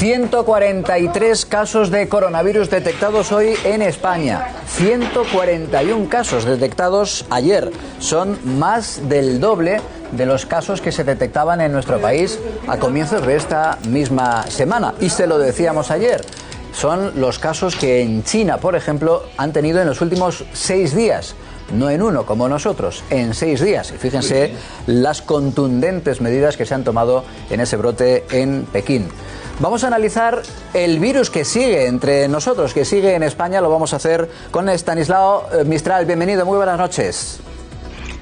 143 casos de coronavirus detectados hoy en España. 141 casos detectados ayer. Son más del doble de los casos que se detectaban en nuestro país a comienzos de esta misma semana. Y se lo decíamos ayer. Son los casos que en China, por ejemplo, han tenido en los últimos 6 días. No en uno, como nosotros, en 6 días. Y fíjense las contundentes medidas que se han tomado en ese brote en Pekín. Vamos a analizar el virus que sigue entre nosotros, que sigue en España. Lo vamos a hacer con Estanislao Mistral. Bienvenido, muy buenas noches.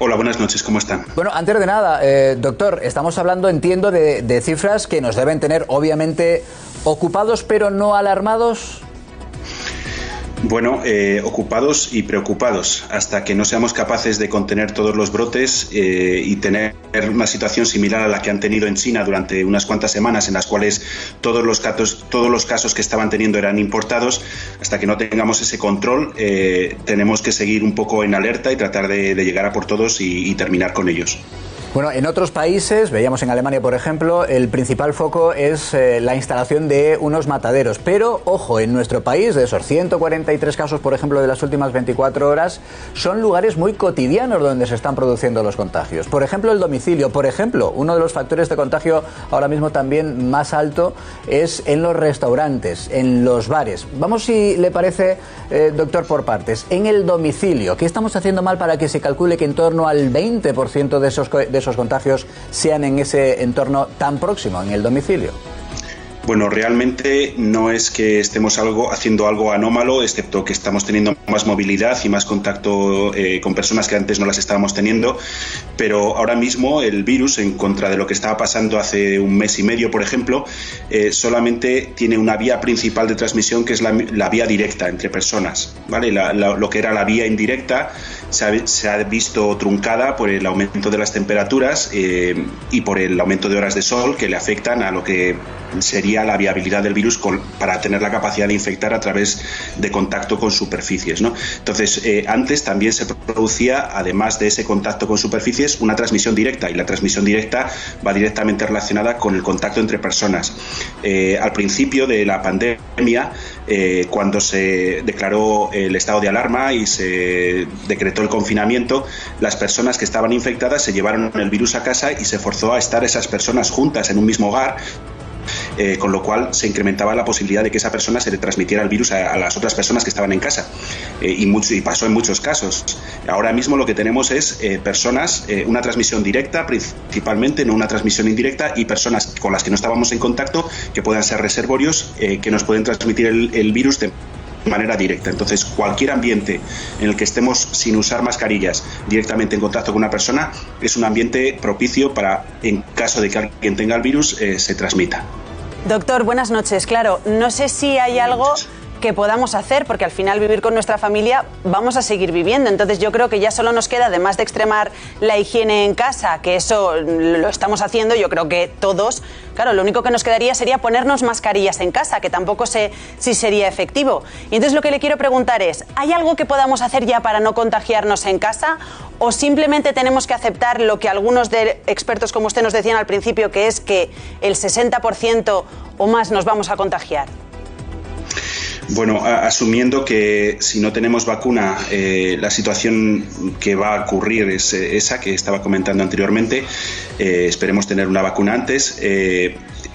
Hola, buenas noches, ¿cómo están? Bueno, antes de nada, doctor, estamos hablando, entiendo, de cifras que nos deben tener, obviamente, ocupados, pero no alarmados. Bueno, ocupados y preocupados hasta que no seamos capaces de contener todos los brotes y tener una situación similar a la que han tenido en China durante unas cuantas semanas, en las cuales todos los casos que estaban teniendo eran importados. Hasta que no tengamos ese control, tenemos que seguir un poco en alerta y tratar de llegar a por todos y terminar con ellos. Bueno, en otros países, veíamos en Alemania, por ejemplo, el principal foco es la instalación de unos mataderos. Pero, ojo, en nuestro país, de esos 143 casos, por ejemplo, de las últimas 24 horas, son lugares muy cotidianos donde se están produciendo los contagios. Por ejemplo, el domicilio. Por ejemplo, uno de los factores de contagio ahora mismo también más alto es en los restaurantes, en los bares. Vamos, si le parece, doctor, por partes. En el domicilio, ¿qué estamos haciendo mal para que se calcule que en torno al 20% de esos contagios sean en ese entorno tan próximo, en el domicilio? Bueno, realmente no es que estemos haciendo algo anómalo, excepto que estamos teniendo más movilidad y más contacto con personas que antes no las estábamos teniendo, pero ahora mismo el virus, en contra de lo que estaba pasando hace un mes y medio, por ejemplo, solamente tiene una vía principal de transmisión, que es la vía directa entre personas, ¿vale? Lo que era la vía indirecta se ha visto truncada por el aumento de las temperaturas y por el aumento de horas de sol que le afectan a lo que sería la viabilidad del virus para tener la capacidad de infectar a través de contacto con superficies, ¿no? Entonces, antes también se producía, además de ese contacto con superficies, una transmisión directa, y la transmisión directa va directamente relacionada con el contacto entre personas. Al principio de la pandemia, cuando se declaró el estado de alarma y se decretó el confinamiento, las personas que estaban infectadas se llevaron el virus a casa y se forzó a estar esas personas juntas en un mismo hogar. Con lo cual se incrementaba la posibilidad de que esa persona se le transmitiera el virus a las otras personas que estaban en casa, y pasó en muchos casos. Ahora mismo lo que tenemos es personas, una transmisión directa principalmente, no una transmisión indirecta, y personas con las que no estábamos en contacto que puedan ser reservorios, que nos pueden transmitir el virus de manera directa. Entonces, cualquier ambiente en el que estemos sin usar mascarillas directamente en contacto con una persona es un ambiente propicio para, en caso de que alguien tenga el virus, se transmita. Doctor, buenas noches. Claro, no sé si hay algo que podamos hacer, porque al final vivir con nuestra familia vamos a seguir viviendo. Entonces yo creo que ya solo nos queda, además de extremar la higiene en casa, que eso lo estamos haciendo, yo creo que todos, claro, lo único que nos quedaría sería ponernos mascarillas en casa, que tampoco sé si sería efectivo. Y entonces lo que le quiero preguntar es, ¿hay algo que podamos hacer ya para no contagiarnos en casa? ¿O simplemente tenemos que aceptar lo que algunos de expertos como usted nos decían al principio, que es que el 60% o más nos vamos a contagiar? Bueno, asumiendo que si no tenemos vacuna, la situación que va a ocurrir es esa que estaba comentando anteriormente. Esperemos tener una vacuna antes.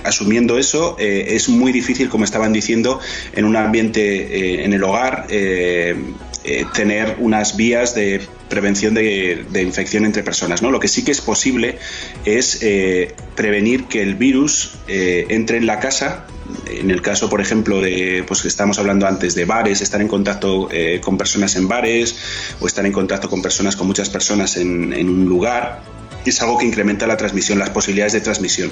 Asumiendo eso, es muy difícil, como estaban diciendo, en un ambiente en el hogar, tener unas vías de prevención de infección entre personas, ¿no? Lo que sí que es posible es prevenir que el virus entre en la casa. En el caso, por ejemplo, de, pues que estamos hablando antes de bares, estar en contacto con personas en bares, o estar en contacto con personas, con muchas personas en un lugar, es algo que incrementa la transmisión, las posibilidades de transmisión.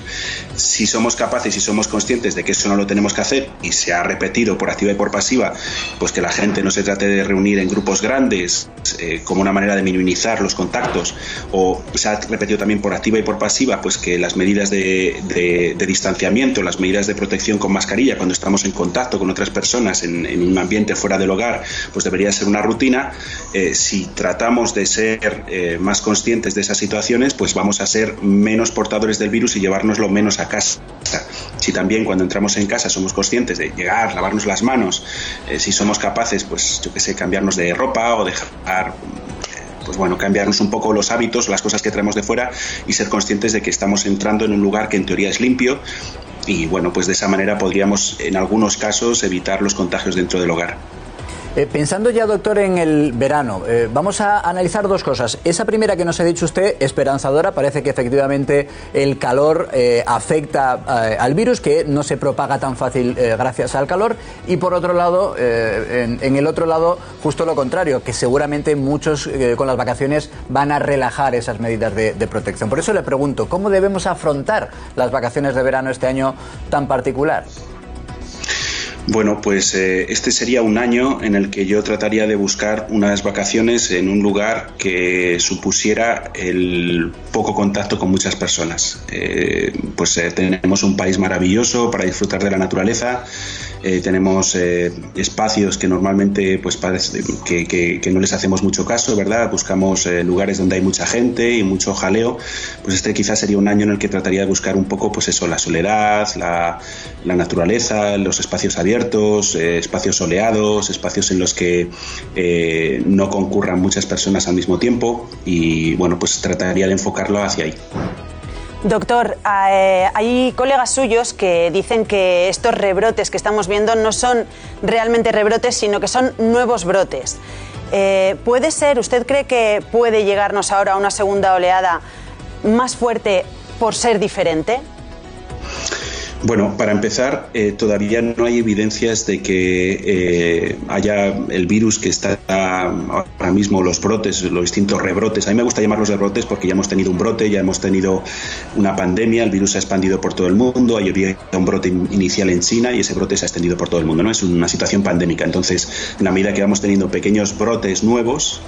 Si somos capaces y somos conscientes de que eso no lo tenemos que hacer, y se ha repetido por activa y por pasiva, pues que la gente no se trate de reunir en grupos grandes como una manera de minimizar los contactos, o se ha repetido también por activa y por pasiva, pues que las medidas de distanciamiento, las medidas de protección con mascarilla cuando estamos en contacto con otras personas en un ambiente fuera del hogar, pues debería ser una rutina. Si tratamos de ser más conscientes de esas situaciones, pues vamos a ser menos portadores del virus y llevárnoslo menos a casa. Si también cuando entramos en casa somos conscientes de llegar, lavarnos las manos, si somos capaces, pues yo qué sé, cambiarnos de ropa o dejar, pues bueno, cambiarnos un poco los hábitos, las cosas que traemos de fuera y ser conscientes de que estamos entrando en un lugar que en teoría es limpio y bueno, pues de esa manera podríamos en algunos casos evitar los contagios dentro del hogar. Pensando ya, doctor, en el verano, vamos a analizar dos cosas. Esa primera que nos ha dicho usted, esperanzadora, parece que efectivamente el calor afecta al virus, que no se propaga tan fácil gracias al calor. Y por otro lado, en el otro lado, justo lo contrario, que seguramente muchos con las vacaciones van a relajar esas medidas de protección. Por eso le pregunto, ¿cómo debemos afrontar las vacaciones de verano este año tan particular? Bueno, pues este sería un año en el que yo trataría de buscar unas vacaciones en un lugar que supusiera el poco contacto con muchas personas. Tenemos un país maravilloso para disfrutar de la naturaleza. Tenemos espacios que normalmente pues parece que no les hacemos mucho caso, ¿verdad? Buscamos lugares donde hay mucha gente y mucho jaleo. Pues este quizás sería un año en el que trataría de buscar un poco, pues eso, la soledad, la naturaleza, los espacios abiertos, espacios soleados, espacios en los que no concurran muchas personas al mismo tiempo y bueno, pues trataría de enfocarlo hacia ahí. Doctor, hay colegas suyos que dicen que estos rebrotes que estamos viendo no son realmente rebrotes, sino que son nuevos brotes. ¿Puede ser, usted cree que puede llegarnos ahora a una segunda oleada más fuerte por ser diferente? Bueno, para empezar, todavía no hay evidencias de que haya el virus que está ahora mismo, los brotes, los distintos rebrotes. A mí me gusta llamarlos rebrotes porque ya hemos tenido un brote, ya hemos tenido una pandemia, el virus se ha expandido por todo el mundo, hay un brote inicial en China y ese brote se ha extendido por todo el mundo, ¿no? Es una situación pandémica. Entonces, en la medida que vamos teniendo pequeños brotes nuevos,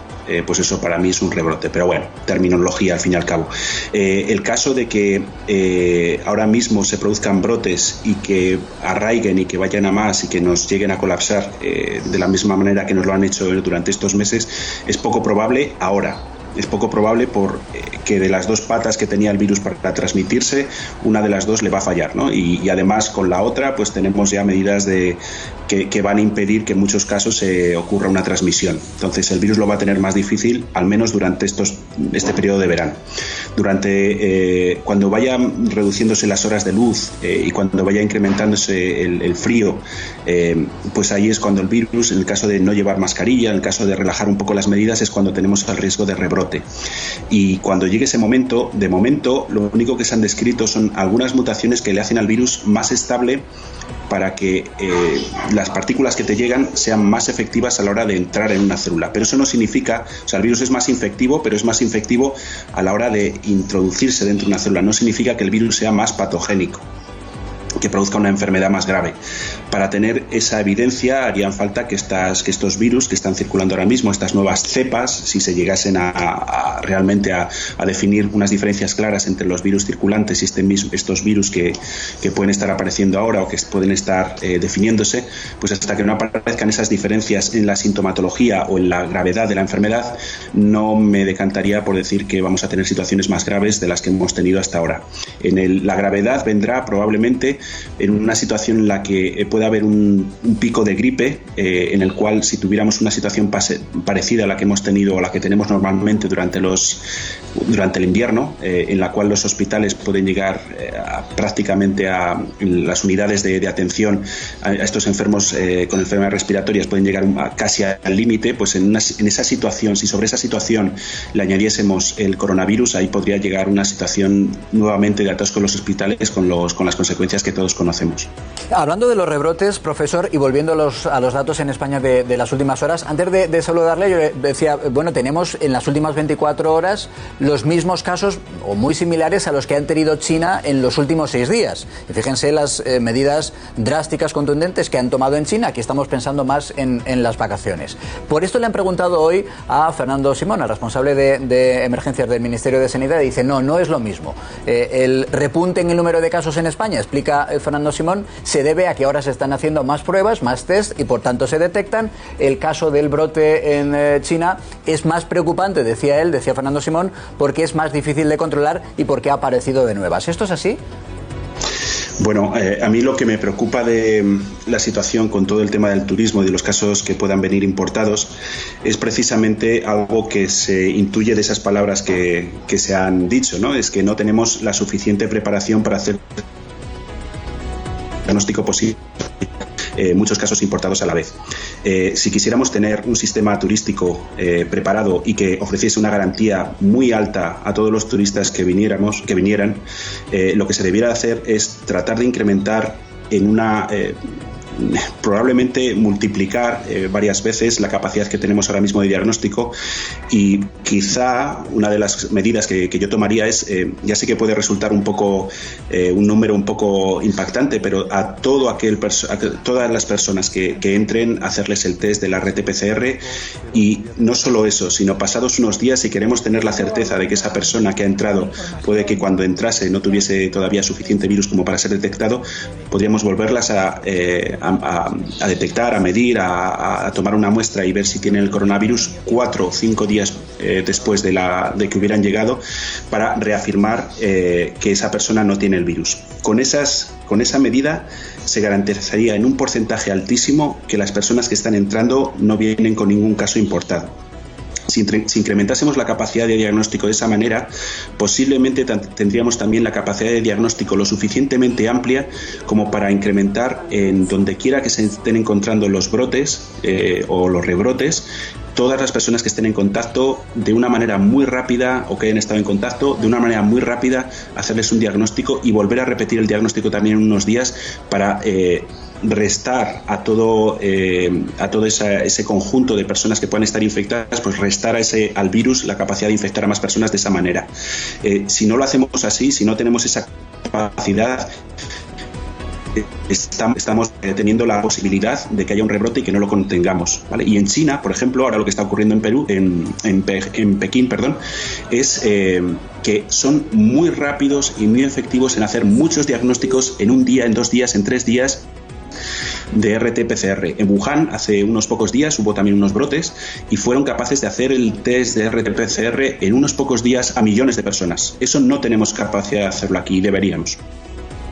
pues eso para mí es un rebrote. Pero bueno, terminología al fin y al cabo. El caso de que ahora mismo se produzcan brotes y que arraiguen y que vayan a más y que nos lleguen a colapsar de la misma manera que nos lo han hecho durante estos meses es poco probable ahora. Es poco probable porque de las dos patas que tenía el virus para transmitirse, una de las dos le va a fallar, ¿no? Y además con la otra pues tenemos ya medidas que van a impedir que en muchos casos ocurra una transmisión. Entonces el virus lo va a tener más difícil, al menos durante este periodo de verano. Cuando vaya reduciéndose las horas de luz y cuando vaya incrementándose el frío, pues ahí es cuando el virus, en el caso de no llevar mascarilla, en el caso de relajar un poco las medidas, es cuando tenemos el riesgo de rebrote. Y cuando llegue ese momento, de momento, lo único que se han descrito son algunas mutaciones que le hacen al virus más estable para que las partículas que te llegan sean más efectivas a la hora de entrar en una célula. Pero eso no significa, o sea, el virus es más infectivo, pero es más infectivo a la hora de introducirse dentro de una célula. No significa que el virus sea más patogénico, que produzca una enfermedad más grave. Para tener esa evidencia harían falta que estos virus que están circulando ahora mismo, estas nuevas cepas, si se llegasen realmente a definir unas diferencias claras entre los virus circulantes y estos virus que pueden estar apareciendo ahora o que pueden estar definiéndose, pues hasta que no aparezcan esas diferencias en la sintomatología o en la gravedad de la enfermedad, no me decantaría por decir que vamos a tener situaciones más graves de las que hemos tenido hasta ahora. La gravedad vendrá probablemente en una situación en la que pueda haber un pico de gripe, en el cual si tuviéramos una situación parecida a la que hemos tenido o la que tenemos normalmente durante el invierno, en la cual los hospitales pueden llegar prácticamente a las unidades de atención a estos enfermos con enfermedades respiratorias pueden llegar casi al límite, pues en esa situación, si sobre esa situación le añadiésemos el coronavirus, ahí podría llegar una situación nuevamente de atasco en los hospitales con las consecuencias que todos conocemos. Hablando de los rebrotes, profesor, y volviendo a los datos en España de las últimas horas, antes de saludarle, yo decía, bueno, tenemos en las últimas 24 horas los mismos casos o muy similares a los que han tenido China en los últimos 6 días. Y fíjense las medidas drásticas, contundentes que han tomado en China. Aquí estamos pensando más en las vacaciones. Por esto le han preguntado hoy a Fernando Simón, el responsable de emergencias del Ministerio de Sanidad, y dice, no es lo mismo. El repunte en el número de casos en España explica decía Fernando Simón, se debe a que ahora se están haciendo más pruebas, más test y por tanto se detectan. El caso del brote en China es más preocupante, decía él, decía Fernando Simón, porque es más difícil de controlar y porque ha aparecido de nuevas. ¿Esto es así? Bueno, a mí lo que me preocupa de la situación con todo el tema del turismo y de los casos que puedan venir importados es precisamente algo que se intuye de esas palabras que se han dicho, ¿no? Es que no tenemos la suficiente preparación para hacer diagnóstico posible. Muchos casos importados a la vez. Si quisiéramos tener un sistema turístico preparado y que ofreciese una garantía muy alta a todos los turistas que vinieran, lo que se debiera hacer es tratar de incrementar en una probablemente multiplicar varias veces la capacidad que tenemos ahora mismo de diagnóstico, y quizá una de las medidas que yo tomaría es, ya sé que puede resultar un poco un número un poco impactante, pero a todas las personas que entren, hacerles el test de la RT-PCR, y no solo eso, sino pasados unos días, si queremos tener la certeza de que esa persona que ha entrado puede que cuando entrase no tuviese todavía suficiente virus como para ser detectado, podríamos volverlas a detectar, a medir, a tomar una muestra y ver si tienen el coronavirus 4 o 5 días después de que hubieran llegado, para reafirmar que esa persona no tiene el virus. Con esa medida se garantizaría en un porcentaje altísimo que las personas que están entrando no vienen con ningún caso importado. Si incrementásemos la capacidad de diagnóstico de esa manera, posiblemente tendríamos también la capacidad de diagnóstico lo suficientemente amplia como para incrementar en donde quiera que se estén encontrando los brotes o los rebrotes, todas las personas que estén en contacto de una manera muy rápida, o que hayan estado en contacto de una manera muy rápida, hacerles un diagnóstico y volver a repetir el diagnóstico también en unos días para restar a todo ese conjunto de personas que puedan estar infectadas, pues restar al virus la capacidad de infectar a más personas de esa manera. Si no lo hacemos así, si no tenemos esa capacidad, estamos teniendo la posibilidad de que haya un rebrote y que no lo contengamos, ¿vale? Y en China, por ejemplo, ahora lo que está ocurriendo en Pekín, es que son muy rápidos y muy efectivos en hacer muchos diagnósticos en un día, en 2 días, en 3 días de RT-PCR. En Wuhan hace unos pocos días hubo también unos brotes y fueron capaces de hacer el test de RT-PCR en unos pocos días a millones de personas. Eso no tenemos capacidad de hacerlo aquí, deberíamos.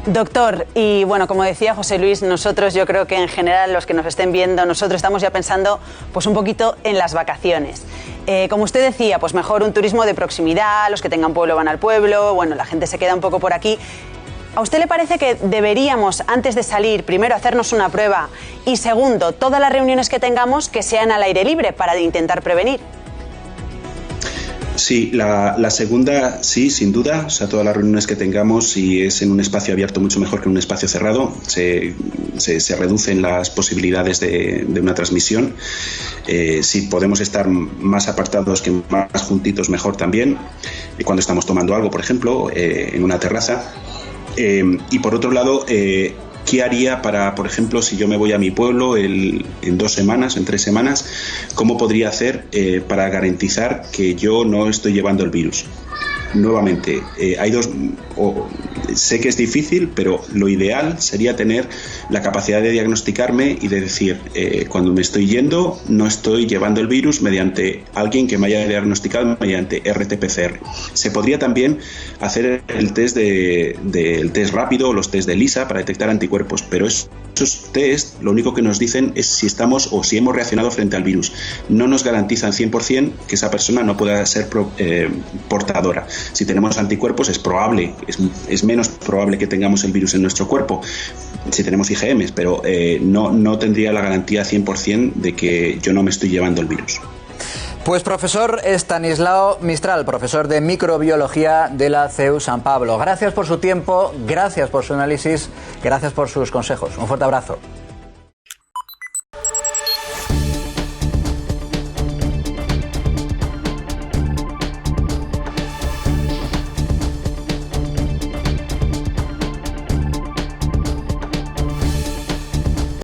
Doctor, y bueno, como decía José Luis, nosotros, yo creo que en general los que nos estén viendo, nosotros estamos ya pensando pues un poquito en las vacaciones. Como usted decía, pues mejor un turismo de proximidad, los que tengan pueblo van al pueblo, bueno, la gente se queda un poco por aquí. ¿A usted le parece que deberíamos, antes de salir, primero hacernos una prueba y segundo, todas las reuniones que tengamos que sean al aire libre para intentar prevenir? Sí, la segunda sí, sin duda. O sea, todas las reuniones que tengamos, si es en un espacio abierto, mucho mejor que en un espacio cerrado. Se reducen las posibilidades de una transmisión. Si podemos estar más apartados que más juntitos, mejor también. Cuando estamos tomando algo, por ejemplo, en una terraza. Y por otro lado, ¿qué haría para, por ejemplo, si yo me voy a mi pueblo en 2 semanas, en 3 semanas, cómo podría hacer para garantizar que yo no estoy llevando el virus? Nuevamente, sé que es difícil, pero lo ideal sería tener la capacidad de diagnosticarme y de decir, cuando me estoy yendo, no estoy llevando el virus, mediante alguien que me haya diagnosticado mediante RT-PCR. Se podría también hacer el test test rápido o los test de ELISA para detectar anticuerpos, pero esos test lo único que nos dicen es si estamos o si hemos reaccionado frente al virus. No nos garantizan 100% que esa persona no pueda ser portadora. Si tenemos anticuerpos es probable, es menos probable que tengamos el virus en nuestro cuerpo si tenemos IgM, pero no tendría la garantía 100% de que yo no me estoy llevando el virus. Pues profesor Estanislao Mistral, profesor de microbiología de la CEU San Pablo. Gracias por su tiempo, gracias por su análisis, gracias por sus consejos. Un fuerte abrazo.